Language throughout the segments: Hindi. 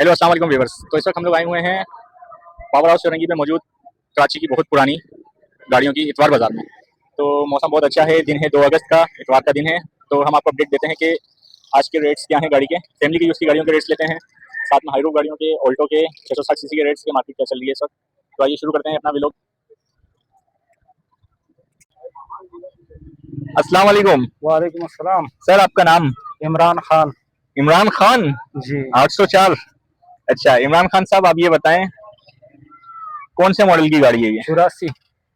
हेलो अस्सलाम वालेकुम व्यूअर्स। तो इस वक्त हम लोग आए हुए हैं पावर हाउस चौरंगी में मौजूद कराची की बहुत पुरानी गाड़ियों की इतवार बाजार में। तो मौसम बहुत अच्छा है, दिन है 2 अगस्त का, इतवार का दिन है। तो हम आपको अपडेट देते हैं कि आज के रेट्स क्या हैं गाड़ी के। फैमिली की यूज़ की गाड़ियों के रेट्स लेते हैं, साथ में हाईरूफ गाड़ियों के, ऑल्टो के 660 सीसी के रेट्स के मार्केट क्या चल रही है इस वक्त। तो आइए शुरू करते हैं अपना व्लॉग। अस्सलाम वालेकुम। वालेकुम अस्सलाम। सर आपका नाम? इमरान खान। इमरान खान जी 804। अच्छा इमरान खान साहब, आप ये बताएं कौन से मॉडल की गाड़ी है ये? 84।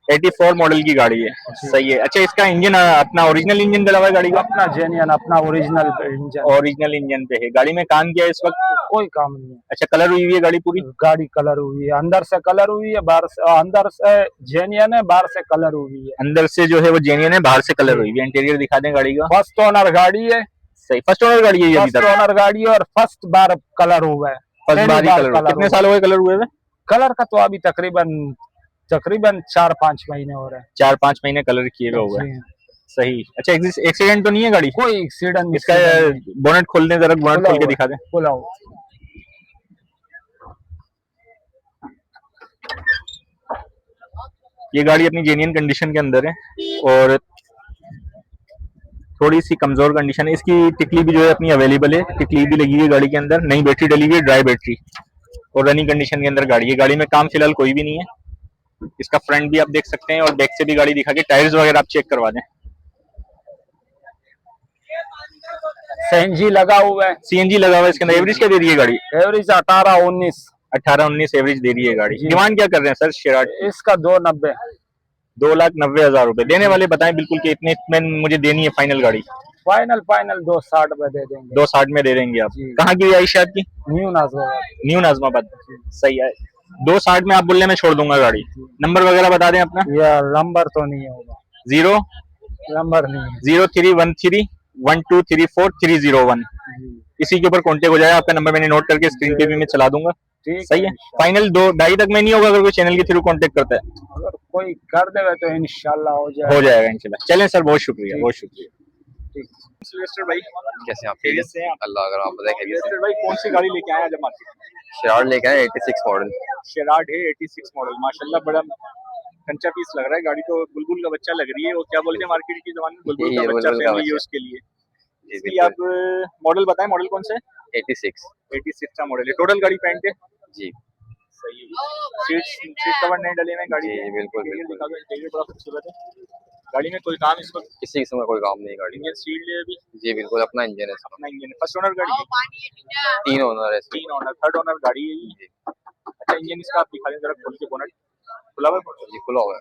84 मॉडल की गाड़ी है। जी सही है। अच्छा इसका इंजन अपना ओरिजिनल इंजन डला हुआ है गाड़ी का? अपना जेन्युइन अपना ओरिजिनल इंजन। ओरिजिनल इंजन पे है। गाड़ी में काम किया है इस वक्त? कोई काम नहीं है। अच्छा कलर हुई हुई है गाड़ी पूरी? गाड़ी कलर हुई है, अंदर से कलर हुई है, बाहर से अंदर से जेन्युइन है, बाहर से कलर हुई है। अंदर से जो है वो जेन्युइन है, बाहर से कलर जी। हुई है। इंटीरियर दिखा दें गाड़ी का। फर्स्ट ओनर गाड़ी है। सही, फर्स्ट ओनर गाड़ी है ये अभी फर्स्ट तक? ओनर गाड़ी है और फर्स्ट बार कलर हुआ है। फर्स्ट बार ही कलर। कितने साल हो गए कलर हुए हुए? कलर का तो अभी तकरीबन तकरीबन 4-5 महीने हो रहे हैं। 4-5 महीने कलर किए हुए हुआ है। जी। सही। अच्छा एक्सीडेंट तो नहीं है गाड़ी? कोई एक्सीडेंट इसका बोनेट खोल दें जरा, बोनेट खोल के दिखा दें। खुला हुआ। ये गाड़ी अपनी जेन्युइन कंडीशन के अंदर है और थोड़ी सी कमजोर कंडीशन है। इसकी टिकली भी जो है अपनी अवेलेबल है, टिकली भी लगी हुई है गाड़ी के अंदर। नई बैटरी डली हुई है, ड्राई बैटरी, और रनिंग कंडीशन के अंदर गाड़ी है। गाड़ी में काम फिलहाल कोई भी नहीं है। इसका फ्रंट भी आप देख सकते हैं और बैक से भी गाड़ी दिखा के टायर्स वगैरह आप चेक करवा दें। सीएनजी लगा हुआ है। सीएनजी लगा हुआ है इसके अंदर। एवरेज क्या दे रही है गाड़ी? एवरेज 18-19। 18-19 एवरेज दे रही है गाड़ी। डिमांड क्या कर रहे हैं सर शेराट? इसका 290। 2,90,000 रुपए। देने वाले बताएं बिल्कुल कि इतने में मुझे देनी है फाइनल गाड़ी। फाइनल 260 में दे देंगे। 260 में दे देंगे आप? कहाँ की आयशा आपकी? न्यू नाजमाबाद। न्यू नाजमाबाद। सही है। 260 में आप बोलने में छोड़ दूंगा गाड़ी। नंबर वगैरह बता दें अपना। या नंबर तो नहीं होगा। 0 नंबर नहीं है। 0313123430 इसी के ऊपर कांटेक्ट हो जाए। आपका नंबर मैंने नोट करके स्क्रीन पे भी मैं चला दूंगा। सही है। फाइनल 2-2.5 तक में नहीं होगा अगर कोई चैनल के थ्रू कांटेक्ट करता है? अगर कोई कर देगा तो इंशाल्लाह हो जाएगा। हो जाएगा इंशाल्लाह। चलें सर, बहुत शुक्रिया, बहुत शुक्रिया। ठीक। भाई कैसे आप? खैरियत से हैं आप? अल्लाह, अगर आप बताएं खैरियत से। भाई कौन सी गाड़ी लेके आए आज मार्केट में? शेराड लेके आए 86 मॉडल। शेराड है 86 मॉडल। माशाल्लाह बड़ा कंचा पीस लग रहा है। गाड़ी तो बुलबुल का बच्चा लग रही है। वो क्या बोलते हैं मार्केट की जबान में, बुलबुल का ये बच्चा, बुलबुल का फैमिली बच्चा। यूज के लिए। जी इसकी आप मॉडल बताएं, मॉडल कौन सा है? 86। 86 का मॉडल है। टोटल गाड़ी पेंट है? जी सही है। सीट कवर नहीं डले हुए गाड़ी जी में? बिल्कुल इंटीरियर बिल्कुल। दिखा दो, इंटीरियर बड़ा खूबसूरत है। गाड़ी में कोई काम इस वक्त? किसी किस्म का कोई काम नहीं गाड़ी में। इंजन सील्ड है अभी? जी बिल्कुल, अपना इंजन है इसका। अपना इंजन है। फर्स्ट ओनर गाड़ी है? 3 ओनर है इसके। 3 ओनर, थर्ड ओनर गाड़ी है ये। जी अच्छा इंजन इसका आप दिखा दें जरा खोल के, बोनट खुला हुआ है? जी खुला हुआ है।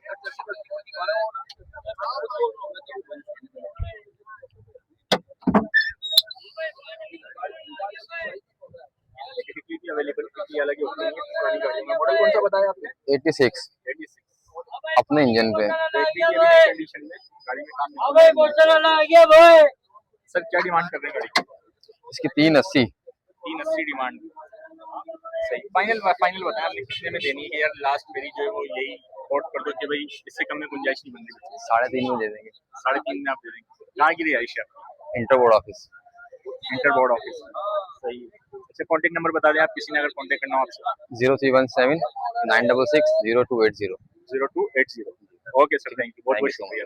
अवेलेबल अलग होती है पुरानी गाड़ी में। मॉडल कौन सा बताया आपने? 86 86। अपने इंजन पे। कंडीशन में गाड़ी में काम सर क्या डिमांड कर रहे हैं गाड़ी की? इसकी 380। 380 डिमांड। सही। फाइनल फाइनल बताएं आपने कितने में देनी है यार? लास्ट मेरी जो है वो यही नोट कर दो कि भाई इससे कम में गुंजाइश नहीं बन रही। 3.5 में दे देंगे। 3.5 में आप दे देंगे। कहाँ की रिहाइश है आपकी? Inter board office. Inter board office. सही है। अच्छा कॉन्टेक्ट नंबर बता दें आप, किसी ने अगर कॉन्टेक्ट करना हो आपसे। 0317 966 0280। 0280। ओके सर, थैंक यू, बहुत बहुत शुक्रिया।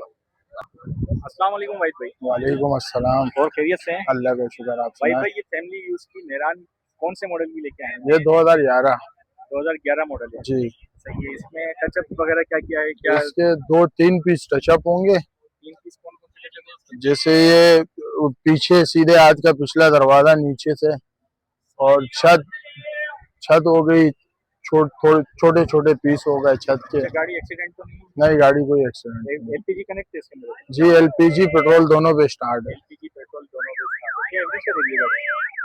अस्सलाम वालेकुम वाहिद भाई। वालेकुम अस्सलाम। और खैरियत से हैं? अल्लाह का शुक्र। आप वाहिद सुनाएं। भाई ये फैमिली यूज की मेरान कौन से मॉडल की लेके आए हैं? ये 2011। 2011 मॉडल है। जी। सही है। इसमें टचअप वगैरह क्या किया है? क्या इसके 2-3 पीस टचअप होंगे। 3 पीस कौन कौन से टचअप है? जैसे ये पीछे सीधे हाथ का पिछला दरवाजा नीचे से, और छत छत हो गई, छोटे छोटे पीस हो गए छत के। अच्छा गाड़ी एक्सीडेंट तो नहीं? नहीं, गाड़ी कोई एक्सीडेंट नहीं। एलपीजी कनेक्ट है इसके अंदर? जी एलपीजी पेट्रोल दोनों पे स्टार्ट है। एलपीजी पेट्रोल दोनों पे स्टार्ट है। क्या एवरेज क्या दे रही है गाड़ी?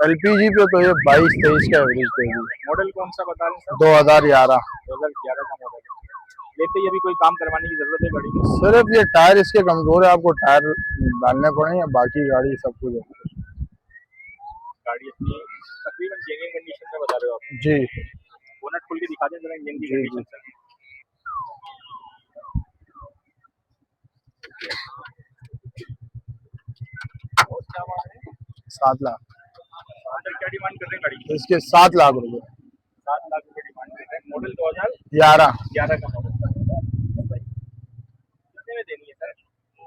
एलपीजी पे तो ये 22-23 का एवरेज देगी। मॉडल कौन सा बता रहे हैं सर? 2011। 2011 का मॉडल है। लेते ही अभी कोई काम करवाने की जरूरत है गाड़ी में? सिर्फ ये टायर इसके कमजोर है, आपको टायर डालने पड़ेंगे, बाकी गाड़ी सब कुछ है। गाड़ी अपनी तकरीबन जेन्युइन कंडीशन में बता रहे हो आप? जी बोनट खोल के दिखा दें जरा इंजन की जी जी। Condition sir. 7 लाख। अंदर क्या डिमांड कर रहे हैं गाड़ी की? इसके 7 लाख रुपए। 7 लाख रुपए डिमांड कर रहे हैं। मॉडल 11। 2011 का मॉडल। कितने में देनी है सर?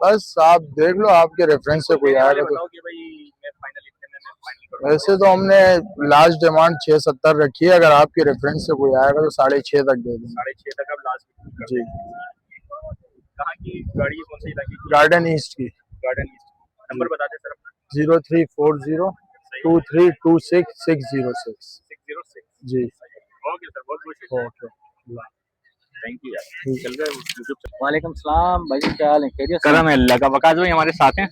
बस आप देख लो, आपके रेफरेंस से कोई देने वाले आएगा तो। बताओ कि भाई मैं फाइनल इतने में फाइनल करूंगा। वैसे तो हमने लास्ट डिमांड 670 रखी है, अगर आपके रेफरेंस से कोई आएगा तो 6.5 तक दे देंगे। 6.5 तक आप लास्ट जी। कहाँ की गाड़ी है, कौन सी इलाके की? गार्डन ईस्ट की। Garden east. नंबर बता दें सर अपना। 0340226606। 606। जी। ओके सर, बहुत बहुत शुक्रिया। ओके। थैंक यू यार। चल रहा है यूट्यूब। वालेकुम सलाम भाई, क्या हाल है? खैरियत से? करम है अल्लाह का। वकास भाई हमारे साथ हैं,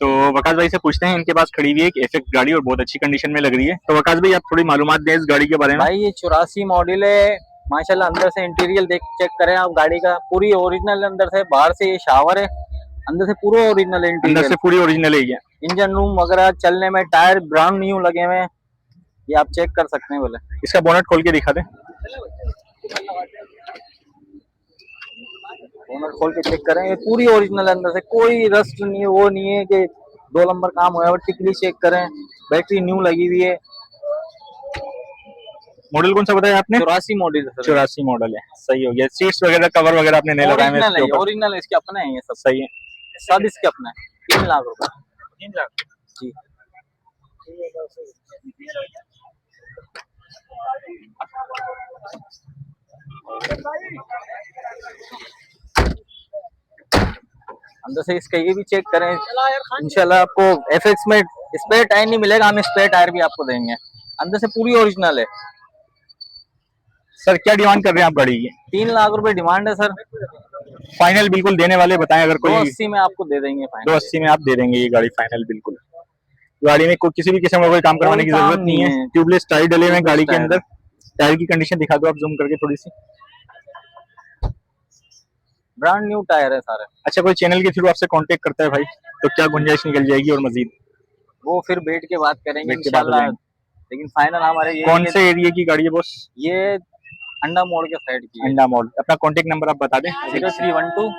तो वकास भाई से पूछते हैं। इनके पास खड़ी हुई है एक एफेक्ट गाड़ी और बहुत अच्छी कंडीशन में लग रही है। तो वकास भाई आप थोड़ी मालूमात दें इस गाड़ी के बारे में। भाई ये 84 मॉडल है माशाल्लाह। अंदर से इंटीरियर देख चेक करें आप गाड़ी का, पूरी ओरिजिनल अंदर से। बाहर से ये शावर है, अंदर से पूरा ओरिजिनल अंदर इंटीरियर। से पूरी ओरिजिनल है ये। इंजन रूम वगैरह चलने में, टायर ब्रांड न्यू लगे हुए हैं, ये आप चेक कर सकते हैं। बोले इसका बोनट खोल के दिखा दें। बोनट खोल के चेक करें, ये पूरी ओरिजिनल अंदर से, कोई रस्ट नहीं है, वो नहीं है कि 2 नंबर काम हुआ है। टिकली चेक करें, बैटरी न्यू लगी हुई है। मॉडल कौन सा बताया आपने? 84 मॉडल है सर। 84 मॉडल है, सही हो गया। सीट्स वगैरह कवर वगैरह आपने नहीं लगाए हैं ओरिजिनल इसके है, ऊपर? ओरिजिनल है, इसके अपने हैं ये सब। सही है। सब इसके अपने हैं। 3 लाख रुपए। 3 लाख जी। अंदर से इसका ये भी चेक करें इंशाल्लाह। आपको एफएक्स में स्पेयर टायर नहीं मिलेगा, हम स्पेयर टायर भी आपको देंगे। अंदर से पूरी ओरिजिनल है। सर क्या डिमांड कर रहे हैं आप गाड़ी की? 3 लाख रुपए डिमांड है सर। फाइनल बिल्कुल देने वाले बताएं, अगर कोई 280 में आपको दे देंगे फाइनल। 280 में आप दे देंगे ये गाड़ी फाइनल बिल्कुल। गाड़ी में कोई किसी भी किस्म का कोई काम करवाने की कोई काम जरूरत नहीं नहीं है। है। ट्यूबलेस टायर डले हुए हैं गाड़ी के टायर अंदर। टायर की कंडीशन दिखा दो आप जूम करके थोड़ी सी। ब्रांड न्यू टायर है सारे। अच्छा, कोई चैनल के थ्रू आपसे कांटेक्ट करता है भाई तो क्या गुंजाइश निकल जाएगी और मजीद? वो फिर बैठ के बात करेंगे बैठ के बात हो इंशाल्लाह। जाएगी। लेकिन फाइनल हमारे ये कौन से एरिया की गाड़ी है बॉस? ये अंडा मोड़ के साइड की है। अंडा मॉल। अपना कांटेक्ट नंबर आप बता दें। 0312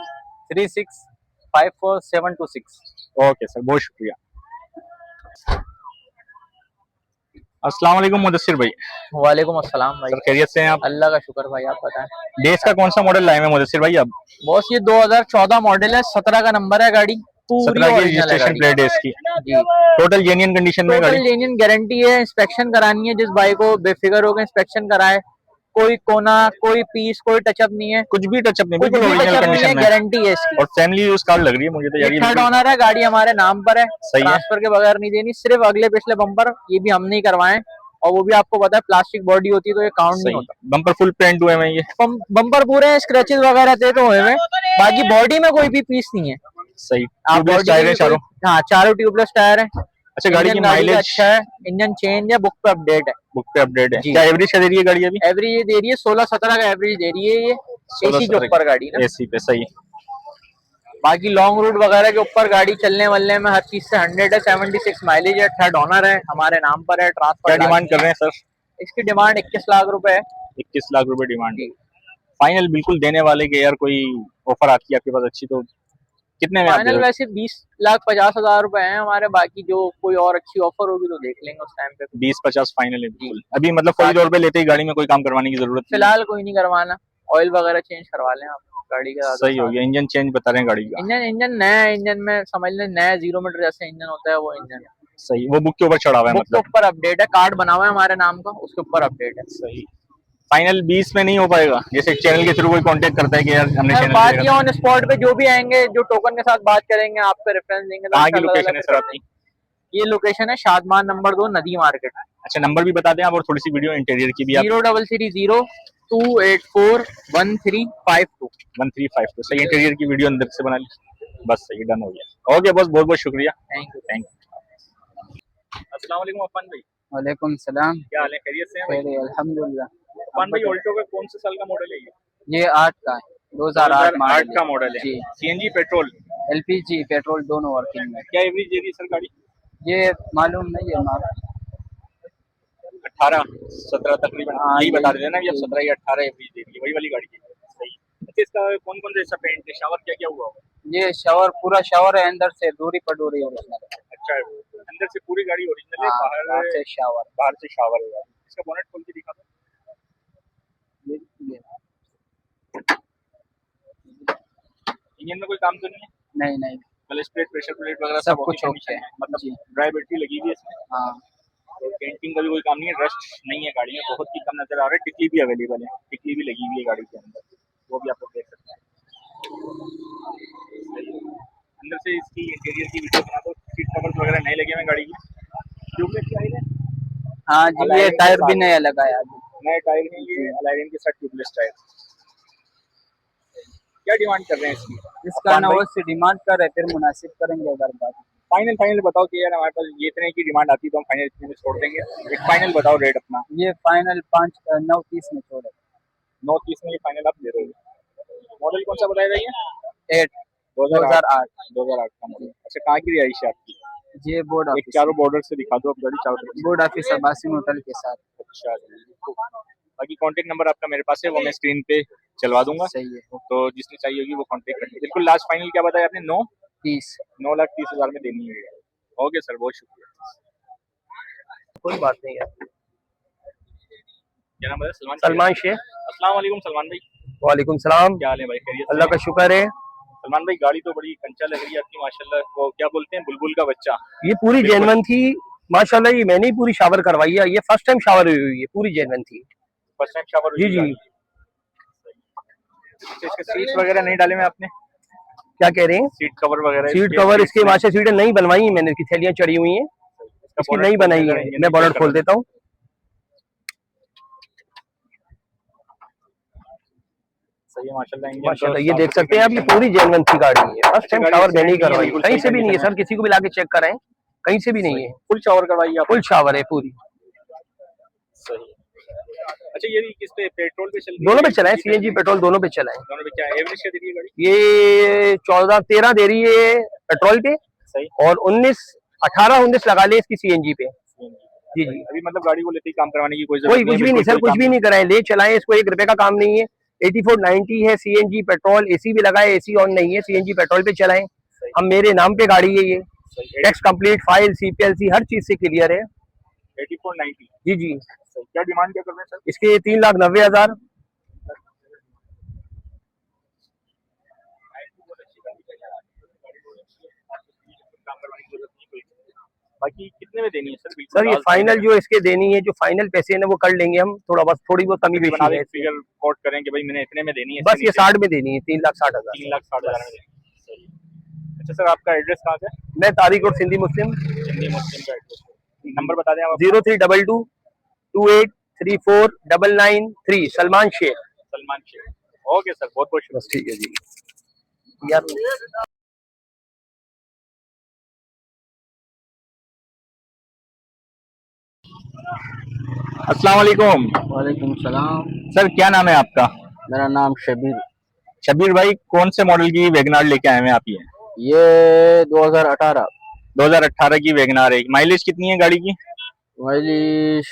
3654 726। ओके सर, बहुत शुक्रिया। अस्सलाम वालेकुम मुदस्सिर भाई। वालेकुम अस्सलाम भाई। सर खैरियत से हैं आप? अल्लाह का शुक्र भाई, आप बताएं। देश का कौन सा मॉडल लाए हैं मुदस्सिर भाई आप? बॉस ये 2014 मॉडल है, 17 का नंबर है गाड़ी। पूरी 17 की ओरिजिनल है रजिस्ट्रेशन गाड़ी। प्लेट है इसकी। जी। टोटल जेन्युइन कंडीशन में टोटल गाड़ी। जेन्युइन गारंटी है। इंस्पेक्शन करानी है, जिस भाई को बेफिक्र होकर इंस्पेक्शन कराए। कोई कोना, कोई पीस, कोई टचअप नहीं है। कुछ भी टचअप नहीं, कुछ बिल्कुल भी ओरिजिनल टचअप नहीं है, कंडीशन में। गारंटी है इसकी। और फैमिली यूज कार लग रही है मुझे तो यार। ये थर्ड ऑनर है, गाड़ी हमारे नाम पर है। सही है। ट्रांसफर के बगैर नहीं देनी, सिर्फ अगले पिछले बम्पर ये भी हम नहीं करवाए। और वो भी आपको पता है प्लास्टिक बॉडी होती है तो ये काउंट नहीं होता। बम्पर फुल पेंट हुए हैं ये। बम्पर पूरे हैं, स्क्रैचेस वगैरह थे तो हुए हैं, बाकी बॉडी में कोई भी पीस नहीं है। सही। आप ट्यूबलेस बॉडी टायर में है भी चारों। हाँ, चारों ट्यूबलेस टायर है। अच्छा, गाड़ी की इंजन का माइलेज? अच्छा है, इंजन चेंज है, बुक पे अपडेट है। बुक पे अपडेट है। जी। क्या एवरेज दे रही है गाड़ी अभी? एवरेज ये दे रही है 16-17 का एवरेज दे रही है ये। एसी के ऊपर गाड़ी ना। एसी पे, सही। बाकी लॉन्ग रूट वगैरह के ऊपर गाड़ी चलने वालने में हर चीज से 100 है। 76 माइलेज है, थर्ड ऑनर है, हमारे नाम पर है। क्या ट्रांसफर डिमांड कर रहे हैं सर? इसकी डिमांड 21 लाख रुपए है। 21 लाख रुपए डिमांड है। फाइनल बिल्कुल देने वाले के यार कोई ऑफर आती है आपके पास अच्छी तो कितने में आप दे फाइनल रहे हो? वैसे 20,50,000 रुपए है हमारे। बाकी जो कोई और अच्छी ऑफर होगी तो देख लेंगे उस टाइम पे। 20-50 फाइनल है बिल्कुल। अभी मतलब फौरी तौर पे लेते ही गाड़ी में कोई काम करवाने की जरूरत नहीं। फिलहाल कोई नहीं करवाना, ऑयल वगैरह चेंज करवा लें आप गाड़ी का। सही हो गया। इंजन चेंज बता रहे हैं गाड़ी का। इंजन नया है। इंजन में समझ लें नया 0 मीटर जैसे इंजन होता है वो इंजन है। सही। वो बुक के ऊपर चढ़ा हुआ है बुक के मतलब। ऊपर अपडेट है, कार्ड बना हुआ है हमारे नाम का, उसके ऊपर अपडेट है। सही। फाइनल 20 में नहीं हो पाएगा? जैसे चैनल के थ्रू कोई कांटेक्ट करता है कि यार हमने सर चैनल बात ये ऑन स्पॉट पे जो भी आएंगे, जो टोकन के साथ बात करेंगे, आपका रेफरेंस देंगे तो कहाँ की इंशाल्लाह लोकेशन है सर आपकी? ये लोकेशन है शादमान नंबर 2 नदी मार्केट। अच्छा, नंबर भी बता दें आप और थोड़ी सी वीडियो इंटीरियर की भी आप। 033028421352। 1352। सही। इंटीरियर की वीडियो अंदर से बना ली बस। सही, डन हो गया। ओके बस, बहुत बहुत शुक्रिया। Thank you. Thank you. अस्सलाम वालेकुम अफान भाई। वालेकुम सलाम। क्या हाल है? खैरियत से हैं भाई? अल्हम्दुलिल्लाह। अफान भाई, ऑल्टो का कौन से साल का मॉडल है ये? ये 8 का है, 2008 2008 का मॉडल है। जी। CNG petrol? एलपीजी पेट्रोल दोनों वर्किंग है। क्या एवरेज दे रही है सर गाड़ी? ये मालूम नहीं है हमारा। 18-17 तकरीबन। हाँ, यही ये- बता रहे थे ना कि अब 17 या 18 एवरेज दे रही है, वही वाली गाड़ी है। सही। अच्छा, इसका कौन कौन सा पेंट है, शावर क्या क्या हुआ होगा? ये शावर, पूरा शावर है अंदर से, दूरी पर दूरी ओरिजिनल है। अच्छा, अंदर से पूरी गाड़ी ओरिजिनल है, हाँ, बाहर बाहर से शावर। शावर है गाड़ी। इसका बोनेट खोल के दिखा दो। इंजन में कोई काम तो नहीं है? नहीं नहीं, क्लच प्लेट, प्रेशर प्लेट वगैरह सब सब कुछ ओके ओके कंडीशन है, मतलब जी। ड्राई बैटरी लगी हुई है इसमें। हाँ और पेंटिंग का भी कोई काम नहीं है, रस्ट नहीं है गाड़ी में, बहुत ही कम नजर आ रहा है। टिकली भी अवेलेबल है, टिकली भी लगी हुई है गाड़ी के अंदर, वो भी आप लोग देख सकते हैं। अंदर से इसकी इंटीरियर की वीडियो बना दो। सीट कवर्स वगैरह नए लगे हुए हैं गाड़ी की, ट्यूबलेस टायर है। हाँ जी, ये अलायरन के टायर भी साथ नया लगाया अभी। नए टायर हैं ये, अलायरन के साथ ट्यूबलेस टायर। क्या डिमांड कर रहे हैं इसकी? इसका ना वो से डिमांड कर रहे, फिर मुनासिब करेंगे अगर बात। फाइनल बताओ कि यार हमारे पास ये इतने की डिमांड आती है तो हम फाइनल इतने में छोड़ देंगे। एक फाइनल बताओ रेट अपना। ये फाइनल 9:30 में छोड़े। 9:30 में ये फाइनल आप दे रहे हो। मॉडल कौन सा बताया था ये? 8 2008। 2008 का मॉडल। अच्छा, कहाँ की रिहाइश है आपकी? ये बोर्ड एक ऑफिस, चारों बॉर्डर से दिखा दो अब गाड़ी, चारों तरफ से। बोर्ड ऑफिस बासिम होटल के साथ। अच्छा जी। बाकी कांटेक्ट नंबर आपका मेरे पास है, वो मैं स्क्रीन पे चलवा दूंगा, सही है। तो जिसने चाहिए होगी वो कांटेक्ट करेंगे। बिल्कुल लास्ट फाइनल क्या बताया आपने? 30। 9,30,000 में देनी है। ओके सर, बहुत शुक्रिया। कोई बात नहीं है। क्या नाम है? सलमान शेख। अस्सलाम वालेकुम सलमान भाई। वालेकुम सलाम। क्या हाल है भाई? खैरियत से अल्लाह का हैं? शुक्र है। सलमान भाई, गाड़ी तो बड़ी कंचा लग रही है आपकी माशाल्लाह। वो क्या बोलते हैं, बुलबुल का बच्चा। ये पूरी बिल्कुल। जेनवन थी माशाल्लाह, ये मैंने ही पूरी शावर करवाई है, ये फर्स्ट टाइम शावर हुई हुई है, पूरी जेनवन थी। फर्स्ट टाइम शावर जी जी। इसके सीट वगैरह नहीं डाले में आपने? क्या कह रहे हैं? सीट कवर वगैरह? सीट कवर इसके माशा सीटें नहीं बनवाई हैं मैंने, इसकी थैलियां चढ़ी हुई हैं, इसका इसकी bonnet नहीं खोल बनाई के है। इंजन मैं चेक बोनट खोल करो। देता हूँ। सही है माशाल्लाह। इंजन माशाल्लाह ये देख सकते हैं आप, ये पूरी जेनवन की गाड़ी है, फर्स्ट टाइम शावर मैंने ही करवाई, कहीं से भी नहीं है सर, किसी को भी लाके चेक कराएं, कहीं से भी नहीं है। फुल शावर करवाई आप? फुल शावर है पूरी। सही है। अच्छा, ये भी किस पे, पेट्रोल पे चलती है? दोनों पे चलाएं, सीएनजी पेट्रोल दोनों पे चलाएं। दोनों पे क्या एवरेज क्या दे रही है गाड़ी? ये 14-13 दे रही है पेट्रोल पे, सही। और 18-19 लगा ले इसकी सीएनजी पे। जी जी। अभी मतलब गाड़ी को लेते ही काम करवाने की कोई कोई जरूरत कुछ भी नहीं सर, कुछ भी नहीं कराए, ले चलाएं इसको, 1 रुपए का काम नहीं है। 8490 है, सीएनजी पेट्रोल, एसी भी लगाए, एसी ऑन नहीं है, सीएनजी पेट्रोल पे चलाएं। हम मेरे नाम पे गाड़ी है ये, टैक्स कंप्लीट, फाइल, सीपीएलसी हर चीज से क्लियर है। 8490। जी जी। क्या डिमांड क्या कर रहे हैं सर? इसके 3,90,000। बाकी कितने में देनी है सर? सर ये फाइनल जो इसके देनी है, जो फाइनल पैसे है ना वो कर लेंगे हम, थोड़ा बस थोड़ी बहुत कमी बेशी है। फिगर कोट करें कि भाई मैंने इतने में देनी है, बस ये 60 में देनी है, 3,60,000। 3,60,000 में देनी है। अच्छा सर, आपका एड्रेस कहाँ से? मैं तारिक रोड सिंधी मुस्लिम। सिंधी मुस्लिम का एड्रेस, नंबर बता दें आप? 0322 28349993, सलमान शेख। सलमान शेख। ओके सर, बहुत बहुत शुक्रिया। ठीक है जी यार। अस्सलाम वालेकुम। वालेकुम सलाम। सर क्या नाम है आपका? मेरा नाम शबीर। शबीर भाई, कौन से मॉडल की वैगनार लेके आए हैं आप? ये 2018 2018 की वैगनार है। माइलेज कितनी है गाड़ी की? माइलेज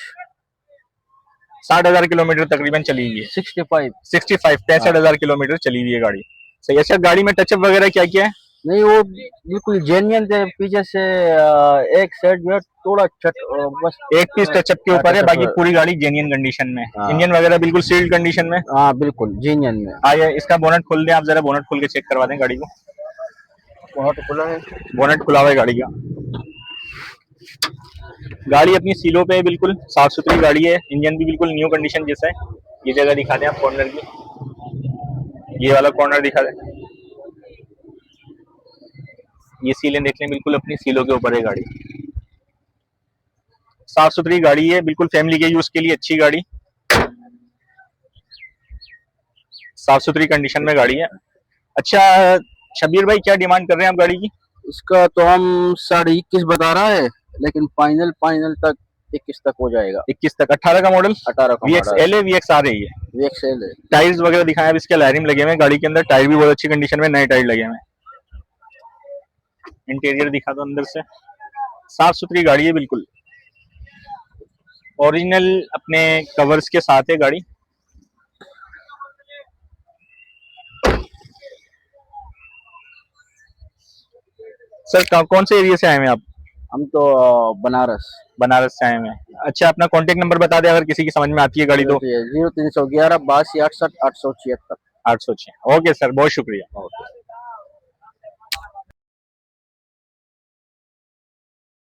60,000 किलोमीटर तकरीबन चली हुई है। 65 किलोमीटर चली हुई है गाड़ी। सही। अच्छा, गाड़ी में टचअप वगैरह क्या क्या है? नहीं, वो बिल्कुल जेन्युइन थे, पीछे से एक साइड जो है थोड़ा बस एक पीस टचअप के ऊपर है, बाकी पूरी गाड़ी जेन्युइन कंडीशन में। इंजन वगैरह बिल्कुल सील्ड कंडीशन में। हाँ बिल्कुल जेन्युइन में। आइए इसका बोनट खोल दें आप जरा, बोनट खोल के चेक करवा दें गाड़ी को। बहुत खुला है, बोनट खुला हुआ है गाड़ी का। गाड़ी अपनी सीलों पे बिल्कुल साफ सुथरी गाड़ी है। इंजन भी बिल्कुल न्यू कंडीशन जैसा है। ये जगह दिखा दें आप कॉर्नर की, ये वाला कॉर्नर दिखा दें। ये सीलें देख लें, बिल्कुल अपनी सीलों के ऊपर है गाड़ी। साफ सुथरी गाड़ी है, बिल्कुल फैमिली के यूज के लिए अच्छी गाड़ी, साफ सुथरी कंडीशन में गाड़ी है। अच्छा शबीर भाई, क्या डिमांड कर रहे हैं आप गाड़ी की? इसका तो हम 21.5 बता रहा है, लेकिन फाइनल तक 21 तक हो जाएगा। 21 तक। 18 का मॉडल? 18 का VXL है, VXR है ये? VXL है। टायर्स वगैरह दिखाएं, अब इसके लाइरिंग लगे हुए हैं गाड़ी के अंदर, टायर भी बहुत अच्छी कंडीशन में, नए टायर लगे हुए हैं। इंटीरियर दिखा दो अंदर से, साफ सुथरी गाड़ी है बिल्कुल, ओरिजिनल अपने कवर्स के साथ है गाड़ी। सर कौन से एरिया से आए हैं आप? हम तो बनारस बनारस से आए हुए हैं। अच्छा, अपना कांटेक्ट नंबर बता दें अगर किसी की समझ में आती है गाड़ी तो। 0311 82 68 876। 806। ओके सर, बहुत शुक्रिया।